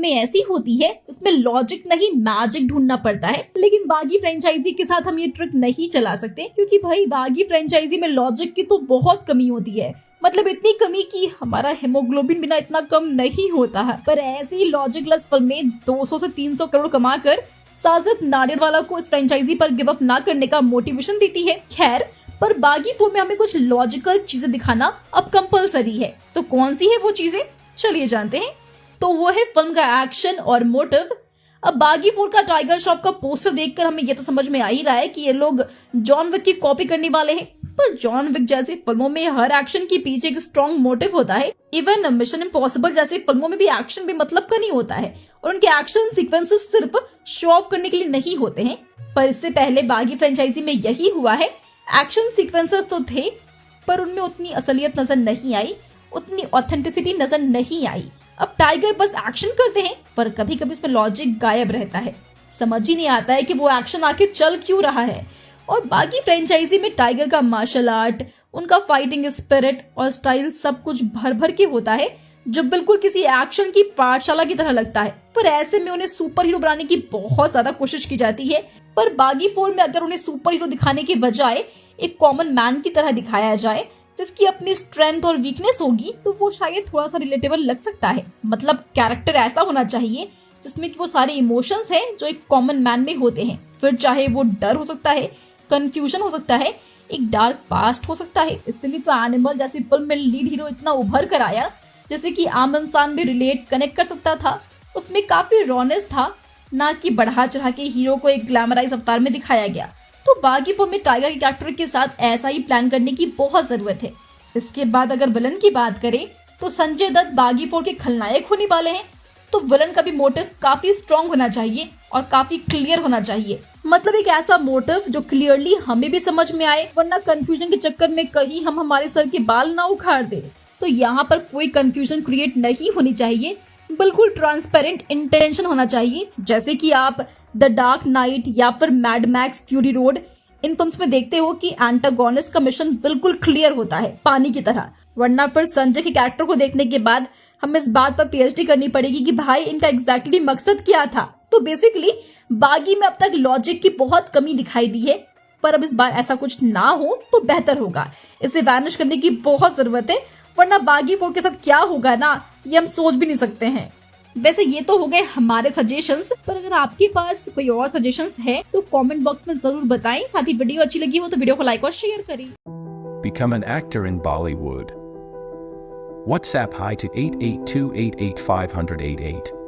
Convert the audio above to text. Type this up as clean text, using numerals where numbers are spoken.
फिल्में ऐसी होती है जिसमें लॉजिक नहीं मैजिक ढूंढना पड़ता है, लेकिन बागी फ्रेंचाइजी के साथ हम ये ट्रिक नहीं चला सकते, क्योंकि भाई बागी फ्रेंचाइजी में लॉजिक की तो बहुत कमी होती है। मतलब इतनी कमी कि हमारा हेमोग्लोबिन बिना इतना कम नहीं होता है। पर ऐसी लॉजिकलेस फिल्में 200 से 300 करोड़ कमाकर साजिद नाडियाडवाला को इस फ्रेंचाइजी पर गिव अप ना करने का मोटिवेशन देती है। खैर, पर बागी 4 में हमें कुछ लॉजिकल चीजें दिखाना अब कंपलसरी है। तो कौन सी है वो चीजें, चलिए जानते हैं। तो वो है फिल्म का एक्शन और मोटिव। अब बागी 4 का टाइगर श्रॉफ का पोस्टर देखकर हमें ये तो समझ में आ ही रहा है कि ये लोग जॉन विक की कॉपी करने वाले हैं। पर जॉन विक जैसी फिल्मों में हर एक्शन के पीछे एक स्ट्रॉन्ग मोटिव होता है। इवन मिशन इम्पॉसिबल जैसी फिल्मों में भी एक्शन भी मतलब का नहीं होता है, और उनके एक्शन सीक्वेंसेस सिर्फ शो ऑफ करने के लिए नहीं होते हैं। पर इससे पहले बागी फ्रेंचाइजी में यही हुआ है, एक्शन सीक्वेंसेस तो थे पर उनमें उतनी असलियत नजर नहीं आई, उतनी ऑथेंटिसिटी नजर नहीं आई। अब टाइगर बस एक्शन करते हैं, पर कभी कभी उसमें लॉजिक गायब रहता है। समझ ही नहीं आता है कि वो एक्शन आखिर चल क्यों रहा है। और बाकी फ्रेंचाइजी में टाइगर का मार्शल आर्ट, उनका फाइटिंग स्पिरिट और स्टाइल सब कुछ भर भर के होता है, जो बिल्कुल किसी एक्शन की पाठशाला की तरह लगता है। पर ऐसे में उन्हें सुपर हीरो बनाने की बहुत ज्यादा कोशिश की जाती है। पर बागी 4 में अगर उन्हें सुपर हीरो दिखाने के बजाय एक कॉमन मैन की तरह दिखाया जाए, जिसकी अपनी स्ट्रेंथ और वीकनेस होगी, तो वो शायद थोड़ा सा रिलेटेबल लग सकता है। मतलब कैरेक्टर ऐसा होना चाहिए जिसमें कि वो सारे इमोशंस हैं जो एक कॉमन मैन में होते हैं। फिर चाहे वो डर हो सकता है, कंफ्यूजन हो सकता है, एक डार्क पास्ट हो सकता है। इसलिए तो एनिमल जैसी फिल्म में लीड हीरो इतना उभर कर आया, जैसे कि आम इंसान भी रिलेट कनेक्ट कर सकता था। उसमें काफी रॉनेस था, ना कि बढ़ा चढ़ा के हीरो को एक ग्लैमराइज अवतार में दिखाया गया। तो बागी 4 में टाइगर के कैरेक्टर के साथ ऐसा ही प्लान करने की बहुत जरूरत है। इसके बाद अगर विलन की बात करें तो संजय दत्त बागी 4 के खलनायक होने वाले हैं, तो विलन का भी मोटिव काफी स्ट्रॉन्ग होना चाहिए और काफी क्लियर होना चाहिए। मतलब एक ऐसा मोटिव जो क्लियरली हमें भी समझ में आए, वरना कंफ्यूजन के चक्कर में कहीं हम हमारे सर के बाल ना उखाड़ दे। तो यहाँ पर कोई कंफ्यूजन क्रिएट नहीं होनी चाहिए, बिल्कुल ट्रांसपेरेंट इंटेंशन होना चाहिए। जैसे कि आप द डार्क नाइट या फिर mad max fury road, in films में देखते हो कि एंटागोनिस्ट का मिशन बिल्कुल क्लियर होता है, पानी की तरह। वरना फिर संजय के कैरेक्टर को देखने के बाद हमें इस बात पर पीएचडी करनी पड़ेगी कि भाई इनका एग्जैक्टली मकसद क्या था। तो बेसिकली बागी में अब तक लॉजिक की बहुत कमी दिखाई दी है, पर अब इस बार ऐसा कुछ ना हो तो बेहतर होगा। इसे वैनिश करने की बहुत जरूरत है, वरना बागी 4 के साथ क्या होगा ना, ये हम सोच भी नहीं सकते हैं। वैसे ये तो हो गए हमारे सजेशंस, पर अगर आपके पास कोई और सजेशंस है तो कमेंट बॉक्स में जरूर बताएं। साथ ही वीडियो अच्छी लगी हो तो वीडियो को लाइक और शेयर करें। Become an actor in Bollywood. WhatsApp hi to 8828850088.